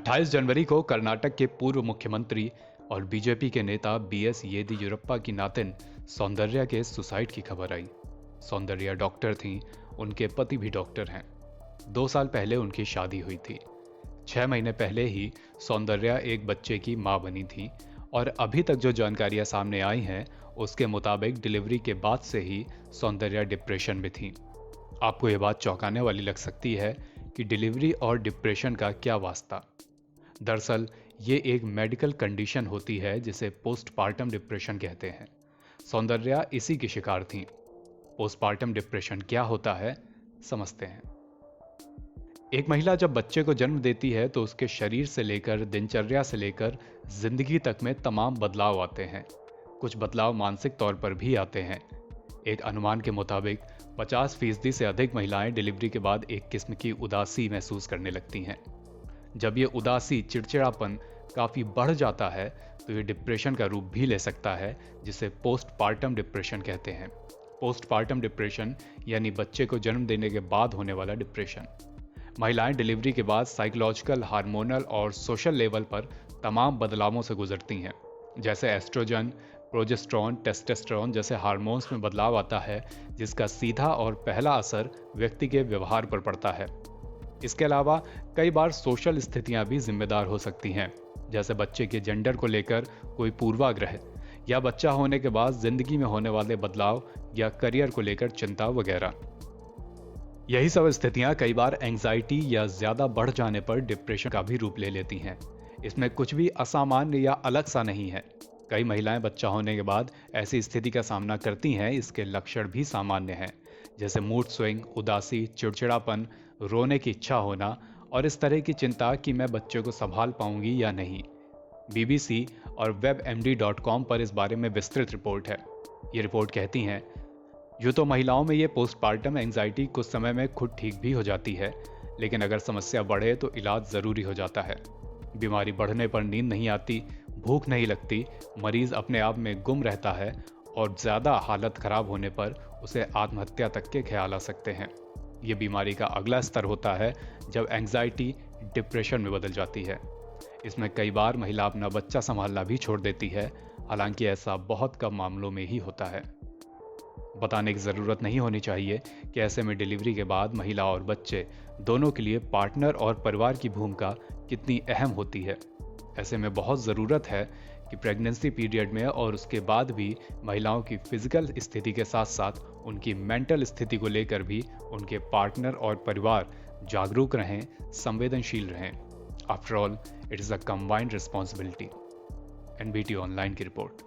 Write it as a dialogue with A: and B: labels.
A: 28 जनवरी को कर्नाटक के पूर्व मुख्यमंत्री और बीजेपी के नेता बीएस येदियुरप्पा की नातिन सौंदर्या के सुसाइड की खबर आई। सौंदर्या डॉक्टर थीं, उनके पति भी डॉक्टर हैं। 2 साल पहले उनकी शादी हुई थी। 6 महीने पहले ही सौंदर्या एक बच्चे की मां बनी थी और अभी तक जो जानकारियां सामने आई हैं उसके मुताबिक डिलीवरी के बाद से ही सौंदर्या डिप्रेशन में थी। आपको ये बात चौंकाने वाली लग सकती है कि डिलीवरी और डिप्रेशन का क्या वास्ता। दरअसल ये एक मेडिकल कंडीशन होती है जिसे पोस्टपार्टम डिप्रेशन कहते हैं। सौंदर्या इसी की शिकार थीं। पोस्टपार्टम डिप्रेशन क्या होता है, समझते हैं। एक महिला जब बच्चे को जन्म देती है तो उसके शरीर से लेकर दिनचर्या से लेकर जिंदगी तक में तमाम बदलाव आते हैं। कुछ बदलाव मानसिक तौर पर भी आते हैं। एक अनुमान के मुताबिक 50% से अधिक महिलाएं डिलीवरी के बाद एक किस्म की उदासी महसूस करने लगती हैं। जब ये उदासी, चिड़चिड़ापन काफ़ी बढ़ जाता है तो ये डिप्रेशन का रूप भी ले सकता है, जिसे पोस्टपार्टम डिप्रेशन कहते हैं। पोस्टपार्टम डिप्रेशन यानी बच्चे को जन्म देने के बाद होने वाला डिप्रेशन। महिलाएं डिलीवरी के बाद साइकोलॉजिकल, हार्मोनल और सोशल लेवल पर तमाम बदलावों से गुजरती हैं। जैसे एस्ट्रोजन, प्रोजेस्टेरॉन, टेस्टोस्टेरोन जैसे हार्मोन्स में बदलाव आता है, जिसका सीधा और पहला असर व्यक्ति के व्यवहार पर पड़ता है। इसके अलावा कई बार सोशल स्थितियां भी जिम्मेदार हो सकती हैं, जैसे बच्चे के जेंडर को लेकर कोई पूर्वाग्रह या बच्चा होने के बाद जिंदगी में होने वाले बदलाव या करियर को लेकर चिंता वगैरह। यही सब स्थितियां कई बार एंजाइटी या ज्यादा बढ़ जाने पर डिप्रेशन का भी रूप ले लेती हैं। इसमें कुछ भी असामान्य या अलग सा नहीं है। कई महिलाएं बच्चा होने के बाद ऐसी स्थिति का सामना करती हैं। इसके लक्षण भी सामान्य हैं, जैसे मूड स्विंग, उदासी, चिड़चिड़ापन, रोने की इच्छा होना और इस तरह की चिंता कि मैं बच्चे को संभाल पाऊंगी या नहीं। BBC और webmd.com पर इस बारे में विस्तृत रिपोर्ट है। ये रिपोर्ट कहती हैं, यूँ तो महिलाओं में ये पोस्टपार्टम एंजाइटी कुछ समय में खुद ठीक भी हो जाती है, लेकिन अगर समस्या बढ़े तो इलाज ज़रूरी हो जाता है। बीमारी बढ़ने पर नींद नहीं आती, भूख नहीं लगती, मरीज अपने आप में गुम रहता है और ज़्यादा हालत खराब होने पर उसे आत्महत्या तक के ख्याल आ सकते हैं। ये बीमारी का अगला स्तर होता है जब एंजाइटी डिप्रेशन में बदल जाती है। इसमें कई बार महिला अपना बच्चा संभालना भी छोड़ देती है, हालांकि ऐसा बहुत कम मामलों में ही होता है। बताने की ज़रूरत नहीं होनी चाहिए कि ऐसे में डिलीवरी के बाद महिला और बच्चे दोनों के लिए पार्टनर और परिवार की भूमिका कितनी अहम होती है। ऐसे में बहुत ज़रूरत है कि प्रेगनेंसी पीरियड में और उसके बाद भी महिलाओं की फिजिकल स्थिति के साथ साथ उनकी मेंटल स्थिति को लेकर भी उनके पार्टनर और परिवार जागरूक रहें, संवेदनशील रहें। After all, it is a combined responsibility. NBT online की रिपोर्ट।